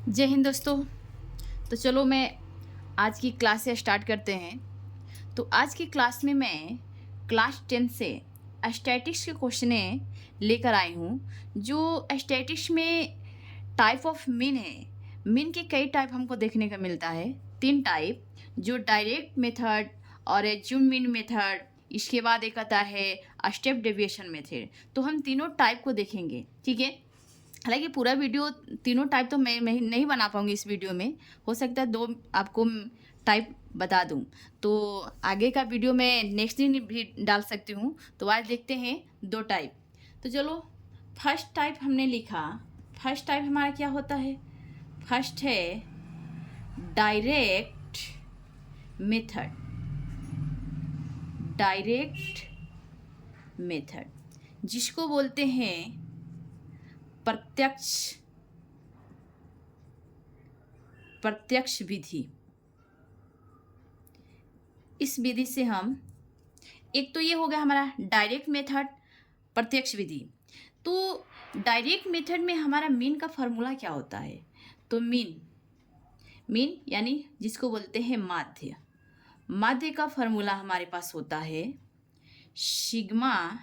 जय हिंद दोस्तों। तो चलो मैं आज की क्लास से स्टार्ट करते हैं। तो आज की क्लास में मैं क्लास 10 से स्टैटिक्स के क्वेश्चनें लेकर आई हूँ। जो स्टैटिक्स में टाइप ऑफ मीन है, मीन के कई टाइप हमको देखने का मिलता है। 3 टाइप, जो डायरेक्ट मेथड और एज्यूम मीन मेथड, इसके बाद एक आता है स्टेप डेविएशन मेथड। तो हम तीनों टाइप को देखेंगे, ठीक है। हालांकि पूरा वीडियो तीनों टाइप तो मैं नहीं बना पाऊँगी इस वीडियो में। हो सकता है 2 आपको टाइप बता दूँ, तो आगे का वीडियो मैं नेक्स्ट दिन भी डाल सकती हूँ। तो आज देखते हैं 2 टाइप। तो चलो, फर्स्ट टाइप हमने लिखा। फर्स्ट टाइप हमारा क्या होता है? फर्स्ट है डायरेक्ट मेथड। डायरेक्ट मेथड जिसको बोलते हैं प्रत्यक्ष विधि। इस विधि से हम, एक तो ये हो गया हमारा डायरेक्ट मेथड, प्रत्यक्ष विधि। तो डायरेक्ट मेथड में हमारा मीन का फॉर्मूला क्या होता है? तो मीन यानी जिसको बोलते हैं माध्य। माध्य का फॉर्मूला हमारे पास होता है सिग्मा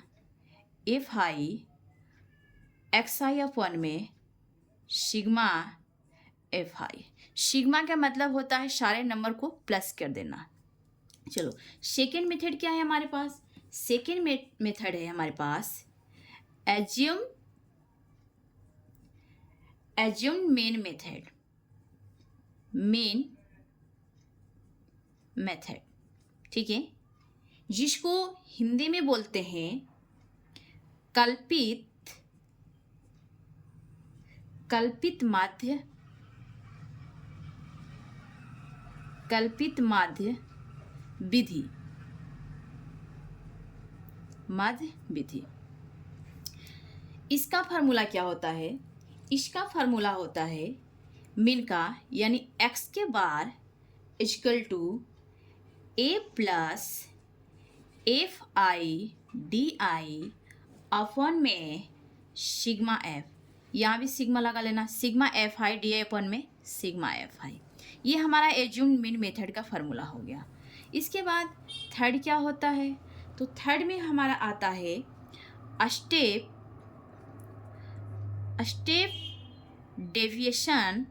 एफ आई एक्स आई अपॉन में सिग्मा एफ आई। सिग्मा का मतलब होता है सारे नंबर को प्लस कर देना। चलो, सेकेंड मेथड क्या है हमारे पास? सेकेंड मेथड है हमारे पास एज्यूम मेन मेथड, ठीक है, जिसको हिंदी में बोलते हैं कल्पित माध्य विधि। इसका फार्मूला क्या होता है? इसका फार्मूला होता है मीन का, यानी x के बार equal to a plus F I D I upon में सिग्मा एफ। यहाँ भी सिग्मा लगा लेना, sigma F I D I upon में सिग्मा एफ आई। ये हमारा एज्यूम मीन मेथड का फार्मूला हो गया। इसके बाद थर्ड क्या होता है? तो थर्ड में हमारा आता है स्टेप डेविएशन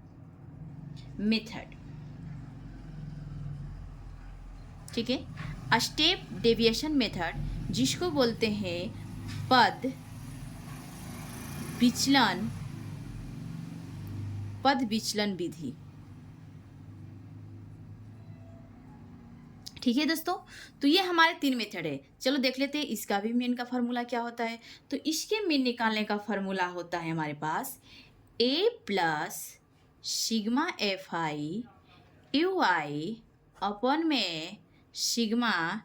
मेथड, ठीक है। स्टेप डेविएशन मेथड जिसको बोलते हैं पद विचलन विधि, ठीक है दोस्तों। तो ये हमारे 3 मेथड है। चलो देख लेते हैं इसका भी मीन का फार्मूला क्या होता है। तो इसके मीन निकालने का फार्मूला होता है हमारे पास a plus sigma F I you I upon में सिग्मा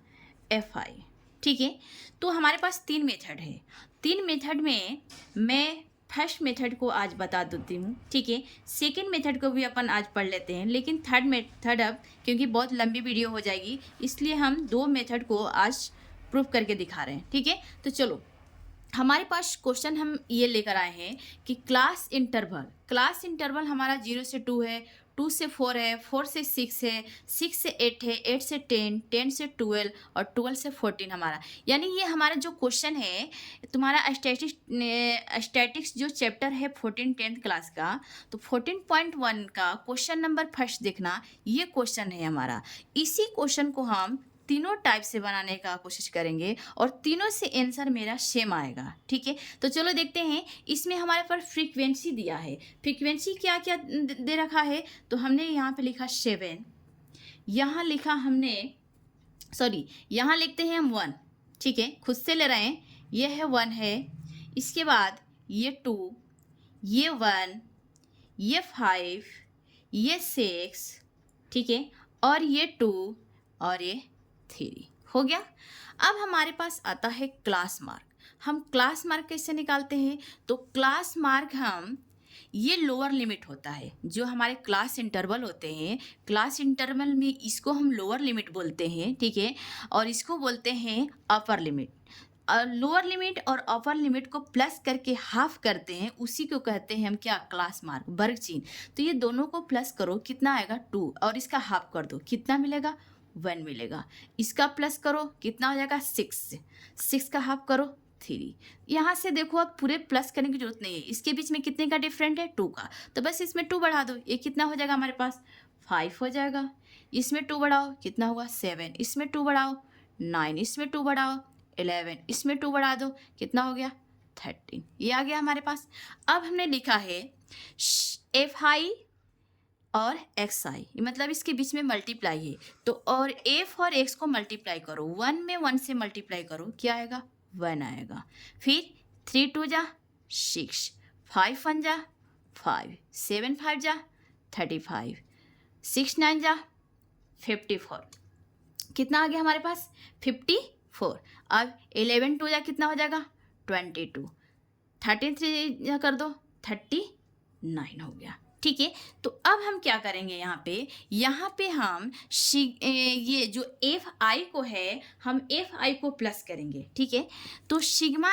एफ आई, ठीक है। तो हमारे पास 3 मेथड है। 3 मेथड में मैं फर्स्ट मेथड को आज बता देती हूँ, ठीक है। सेकेंड मेथड को भी अपन आज पढ़ लेते हैं, लेकिन थर्ड मेथड अब क्योंकि बहुत लंबी वीडियो हो जाएगी, इसलिए हम 2 मेथड को आज प्रूव करके दिखा रहे हैं, ठीक है। तो चलो, हमारे पास क्वेश्चन हम ये लेकर आए हैं कि क्लास इंटरवल हमारा 0 से 2 है, 2 से 4 है, 4 से 6 है, 6 से 8 है, 8 से 10, 10 से 12 और 12 से 14 हमारा। यानी ये हमारा जो क्वेश्चन है तुम्हारा स्टैटिक्स जो चैप्टर है 14 10th क्लास का, तो 14.1 का क्वेश्चन नंबर फर्स्ट देखना, ये क्वेश्चन है हमारा। इसी क्वेश्चन को हम तीनों टाइप से बनाने का कोशिश करेंगे और तीनों से आंसर मेरा सेम आएगा, ठीक है। तो चलो देखते हैं। इसमें हमारे पास फ्रीक्वेंसी दिया है। फ्रीक्वेंसी क्या क्या दे रखा है? तो हमने यहाँ पे लिखा 7, यहाँ लिखा हमने, सॉरी यहाँ लिखते हैं हम 1, ठीक है, खुद से ले रहे हैं। ये है 1 है, इसके बाद ये 2, ये 1, ये 5, ये 6, ठीक है, और ये 2 और ये 3 हो गया। अब हमारे पास आता है क्लास मार्क। हम क्लास मार्क कैसे निकालते हैं? तो क्लास मार्क हम, ये लोअर लिमिट होता है जो हमारे क्लास इंटरवल होते हैं। क्लास इंटरवल में इसको हम लोअर लिमिट बोलते हैं, ठीक है, और इसको बोलते हैं अपर लिमिट। लोअर लिमिट और अपर लिमिट को प्लस करके हाफ करते हैं, उसी को कहते हैं हम क्या, क्लास मार्क, वर्ग चिन्ह। तो ये दोनों को प्लस करो, कितना आएगा 2, और इसका हाफ कर दो, कितना मिलेगा 1 मिलेगा। इसका प्लस करो, कितना हो जाएगा 6, 6 का हाफ करो 3। यहाँ से देखो अब पूरे प्लस करने की जरूरत नहीं है, इसके बीच में कितने का डिफरेंट है 2 का, तो बस इसमें 2 बढ़ा दो, ये कितना हो जाएगा हमारे पास 5 हो जाएगा। इसमें 2 बढ़ाओ, कितना हुआ 7, इसमें 2 बढ़ाओ 9, इसमें 2 बढ़ाओ 11, इसमें 2 बढ़ा दो, कितना हो गया 13। ये आ गया हमारे पास। अब हमने लिखा है FI और XI, मतलब इसके बीच में मल्टीप्लाई है, तो और F और X को मल्टीप्लाई करो, 1 में 1 से मल्टीप्लाई करो, क्या आएगा 1 आएगा। फिर 3 2 जा 6, 5 1 जा 5, 7 5 जा 35, 6 9 जा 54, कितना आ गया हमारे पास 54। अब 11 2 जा कितना हो जाएगा 22, 13 3 जा कर दो 39 हो गया। ठीक है, तो अब हम क्या करेंगे, यहाँ पे हम ये जो FI को है, हम FI को प्लस करेंगे। ठीक है, तो सिग्मा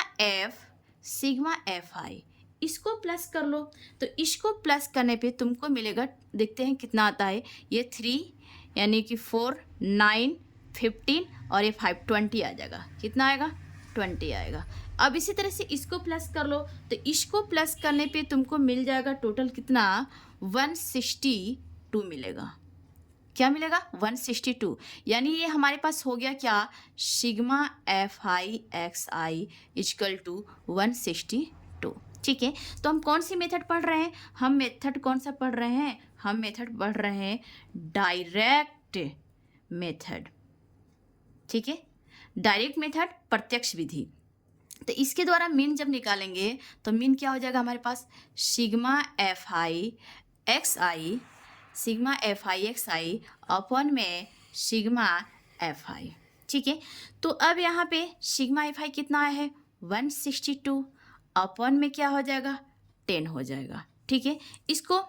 FI इसको प्लस कर लो, तो इसको प्लस करने पे तुमको मिलेगा, देखते हैं कितना आता है, ये 3 यानी कि 4 9 15 और ये 5 20 आ जाएगा, कितना आएगा 20 आएगा। अब इसी तरह से इसको प्लस कर लो, तो इसको प्लस करने पे तुमको मिल जाएगा टोटल कितना 162 मिलेगा। क्या मिलेगा 162, यानी ये हमारे पास हो गया क्या, sigma FI XI equal to 162। ठीक है, तो हम कौन सी मेथड पढ़ रहे हैं, हम मेथड कौन सा पढ़ रहे हैं, हम मेथड पढ़ रहे हैं डायरेक्ट मेथड। ठीक है, डायरेक्ट मेथड, प्रत्यक्ष विधि। तो इसके द्वारा मीन जब निकालेंगे तो मीन क्या हो जाएगा हमारे पास, सिग्मा FI XI अपन में सिग्मा FI। ठीक है, तो अब यहाँ पे सिग्मा FI कितना आया है 162, अपन में क्या हो जाएगा 10 हो जाएगा। ठीक है, इसको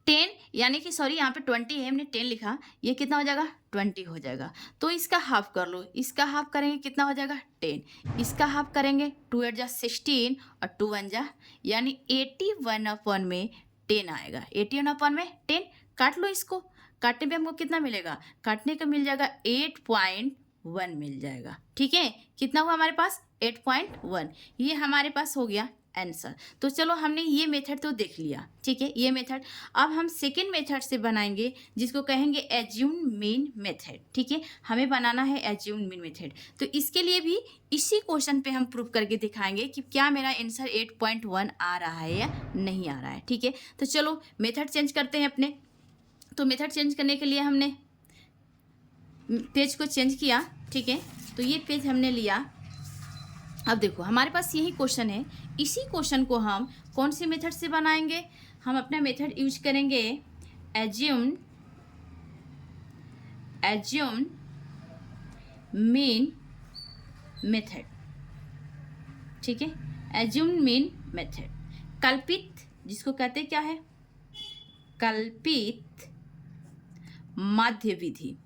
10 यानी कि सॉरी यहाँ पे 20 है, हमने 10 लिखा, ये कितना हो जाएगा 20 हो जाएगा। तो इसका हाफ कर लो, इसका हाफ करेंगे कितना हो जाएगा 10, इसका हाफ करेंगे 2 8 जा 16 और 2 1 जा, यानी 81 अपन में 10 आएगा। 81 अपन में 10, काट लो, इसको काटने पे हमको कितना मिलेगा, काटने का मिल जाएगा 8.1 मिल जाएगा। ठीक है, कितना हुआ हमारे पास 8.1, ये हमारे पास हो गया आंसर। तो चलो हमने ये मेथड तो देख लिया। ठीक है, ये मेथड, अब हम सेकेंड मेथड से बनाएंगे जिसको कहेंगे एज्यूम मीन मेथड। ठीक है, हमें बनाना है एज्यूम मीन मेथड। तो इसके लिए भी इसी क्वेश्चन पे हम प्रूफ करके दिखाएंगे कि क्या मेरा आंसर 8.1 आ रहा है या नहीं आ रहा है। ठीक है, तो चलो मेथड चेंज करते हैं अपने। तो मेथड चेंज करने के लिए हमने पेज को चेंज किया। ठीक है, तो ये पेज हमने लिया। अब देखो हमारे पास यही क्वेश्चन है, इसी क्वेश्चन को हम कौन सी मेथड से बनाएंगे, हम अपना मेथड यूज करेंगे एज्यूम मीन मेथड। ठीक है, एज्यूम मीन मेथड, कल्पित, जिसको कहते क्या है, कल्पित माध्य विधि,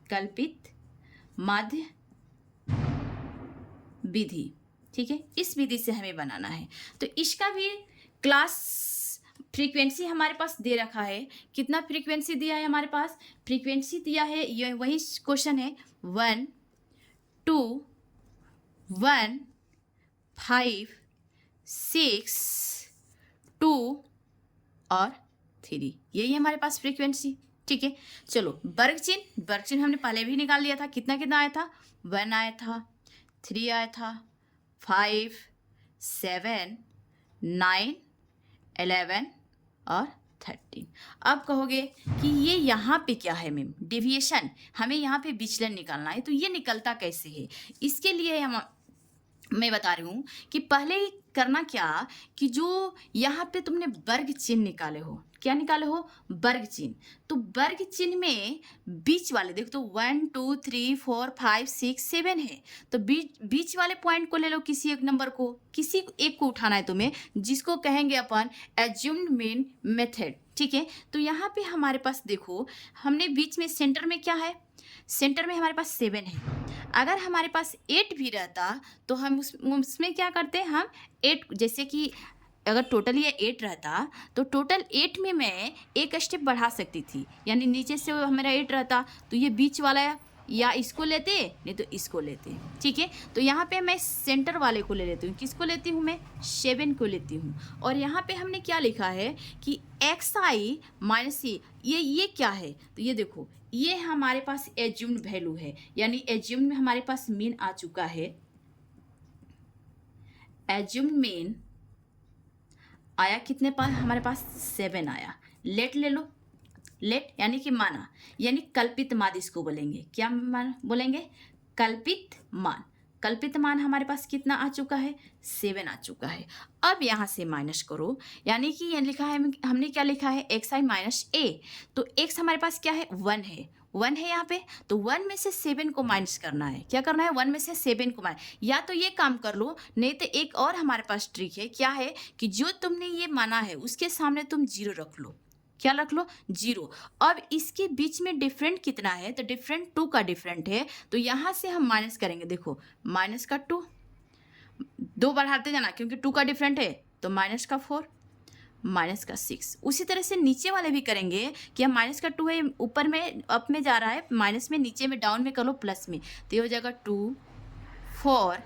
कल्पित माध्य विधि। ठीक है, इस विधि से हमें बनाना है। तो इसका भी क्लास फ्रीक्वेंसी हमारे पास दे रखा है, कितना फ्रीक्वेंसी दिया है हमारे पास, फ्रीक्वेंसी दिया है, ये वही क्वेश्चन है 1 2 1 5 6 2 और 3, यही हमारे पास फ्रीक्वेंसी। ठीक है, चलो वर्ग चिन्ह हमने पहले भी निकाल लिया था, कितना कितना आया था 1 आया था, 3 आया था, 5 7 9 11 और 13। अब कहोगे कि ये यहाँ पे क्या है मैम, डेविएशन, हमें यहाँ पे विचलन निकालना है। तो ये निकलता कैसे है, इसके लिए मैं बता रही हूँ कि पहले करना क्या कि जो यहाँ पे तुमने वर्ग चिन्ह निकाले हो, क्या निकाले हो वर्ग चिन्ह, तो वर्ग चिन्ह में बीच वाले देखो, तो 1 2 3 4 5 6 7 है, तो बीच वाले पॉइंट को ले लो, किसी एक नंबर को, किसी एक को उठाना है तुम्हें, जिसको कहेंगे अपन एज्यूम्ड मीन मेथड। ठीक है, तो यहाँ पे हमारे पास देखो, हमने बीच में सेंटर में क्या है सेंटर में हमारे पास 7 है। अगर हमारे पास 8 भी रहता तो हम उसमें क्या करते, हम 8, जैसे कि अगर टोटल ये 8 रहता तो टोटल 8 में मैं एक स्टेप बढ़ा सकती थी, यानी नीचे से हमारा 8 रहता तो ये बीच वाला या इसको लेते नहीं तो इसको लेते। ठीक है, तो यहाँ पे मैं सेंटर वाले को ले लेती हूँ। किसको लेती हूँ मैं? 7 को लेती हूँ। और यहाँ पे हमने क्या लिखा है कि xi माइनस c, ये क्या है? तो ये देखो, ये हमारे पास एज्यूम्ड वैल्यू है, यानी एज्यूम्ड में हमारे पास मीन आ चुका है। एज्यूम्ड मीन आया कितने पास? हमारे पास 7 आया। लेट ले लो, लेट यानी कि माना, यानी कल्पित मान इसको बोलेंगे। क्या मान बोलेंगे? कल्पित मान। कल्पित मान हमारे पास कितना आ चुका है? 7 आ चुका है। अब यहाँ से माइनस करो, यानी कि ये लिखा है, हमने क्या लिखा है? xi minus a। तो x हमारे पास क्या है? 1 है, 1 है यहाँ पे। तो 1 में से 7 को माइनस करना है। क्या करना है? 1 में से 7 को माइनस। या तो ये काम कर लो, नहीं तो एक और हमारे पास ट्रिक है। क्या है कि जो तुमने ये माना है उसके सामने तुम 0 रख लो। क्या रख लो? 0। अब इसके बीच में डिफरेंट कितना है? तो डिफरेंट 2 का डिफरेंट है। तो यहाँ से हम माइनस करेंगे। देखो, माइनस का 2, 2 बढ़ाते जाना क्योंकि 2 का डिफरेंट है, तो माइनस का 4, माइनस का 6। उसी तरह से नीचे वाले भी करेंगे कि हम माइनस का 2 है, ऊपर में अप में जा रहा है, माइनस में, नीचे में डाउन में कर लो, प्लस में, तो ये हो जाएगा 2 4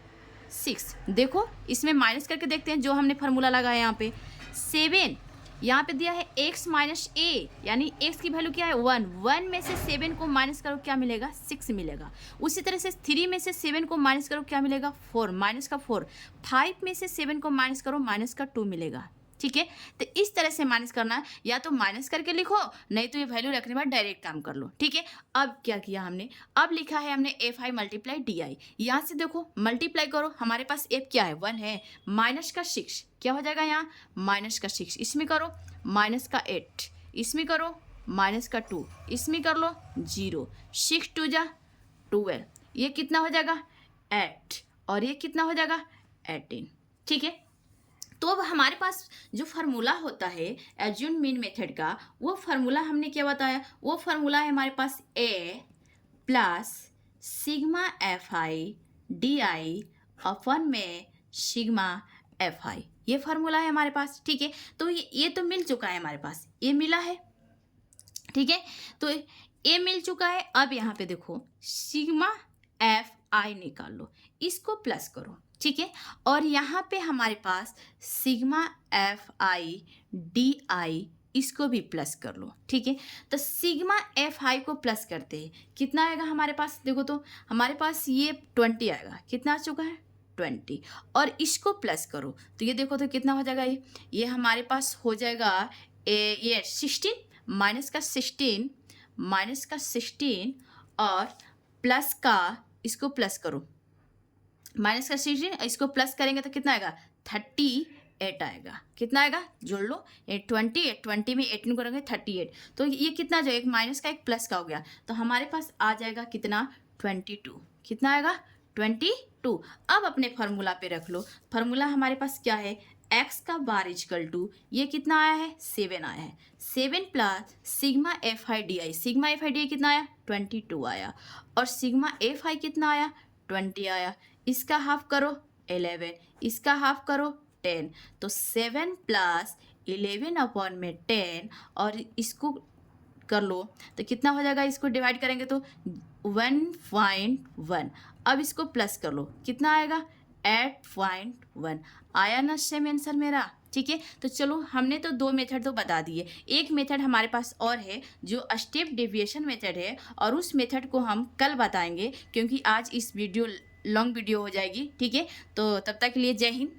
6। देखो इसमें माइनस करके देखते हैं जो हमने फार्मूला लगाया यहाँ पे। 7 यहाँ पे दिया है x माइनस a, यानी x की वैल्यू क्या है? 1। 1 में से 7 को माइनस करो, क्या मिलेगा? 6 मिलेगा। उसी तरह से 3 में से 7 को माइनस करो, क्या मिलेगा? 4, माइनस का 4। 5 में से 7 को माइनस करो, माइनस का 2 मिलेगा। ठीक है, तो इस तरह से माइनस करना है, या तो माइनस करके लिखो, नहीं तो ये वैल्यू रखने के बाद डायरेक्ट काम कर लो। ठीक है, अब क्या किया हमने? अब लिखा है हमने fi मल्टीप्लाई डी। यहाँ से देखो मल्टीप्लाई करो, हमारे पास f क्या है? 1 है। माइनस का 6 क्या हो जाएगा? यहाँ माइनस का 6, इसमें करो माइनस का 8, इसमें करो माइनस का 2, इसमें कर लो 0। 6 2 जा 12, ये कितना हो जाएगा? 8, और ये कितना हो जाएगा? 18। ठीक है, तो अब हमारे पास जो फार्मूला होता है एज्यूम्ड मीन मेथड का, वो फार्मूला हमने क्या बताया? वो फार्मूला है हमारे पास a plus sigma fi D upon में सिग्मा fi, ये फार्मूला है हमारे पास। ठीक है, तो ये तो मिल चुका है हमारे पास, ये मिला है। ठीक है, तो ये मिल चुका है। अब यहाँ पे देखो सिग्मा fi निकाल लो, इसको प्लस करो। ठीक है, और यहाँ पे हमारे पास सिग्मा fi डी, इसको भी प्लस कर लो। ठीक है, तो सिग्मा fi को प्लस करते हैं, कितना आएगा हमारे पास? देखो तो हमारे पास ये 20 आएगा। कितना आ चुका है? 20। और इसको प्लस करो तो ये देखो तो कितना हो जाएगा? ये हमारे पास हो जाएगा ये 16, माइनस का 16, माइनस का 16 और प्लस का, इसको प्लस करो, माइनस का 16, इसको प्लस करेंगे तो कितना आएगा? 38 आएगा। कितना आएगा? जोड़ लो, 20 में 18 करेंगे 38, तो ये कितना जो एक माइनस का एक प्लस का हो गया, तो हमारे पास आ जाएगा कितना? 22। कितना आएगा? 22। अब अपने फार्मूला पे रख लो। फार्मूला हमारे पास क्या है? x का बार इजकल टू, ये कितना आया है? 7 आया है। 7 plus sigma fi D, sigma fi D कितना आया? 22 आया। और सिग्मा fi कितना आया? 20 आया। इसका हाफ करो 11, इसका हाफ करो 10, तो 7 प्लस 11 अपॉन में 10, और इसको कर लो तो कितना हो जाएगा? इसको डिवाइड करेंगे तो 1.1। अब इसको प्लस कर लो, कितना आएगा? 8.1 आया ना सेम आंसर मेरा। ठीक है, तो चलो हमने तो 2 मेथड तो बता दिए, एक मेथड हमारे पास और है जो स्टेप डेविएशन मेथड है, और उस मेथड को हम कल बताएंगे क्योंकि आज इस वीडियो लॉन्ग वीडियो हो जाएगी। ठीक है, तो तब तक के लिए जय हिंद।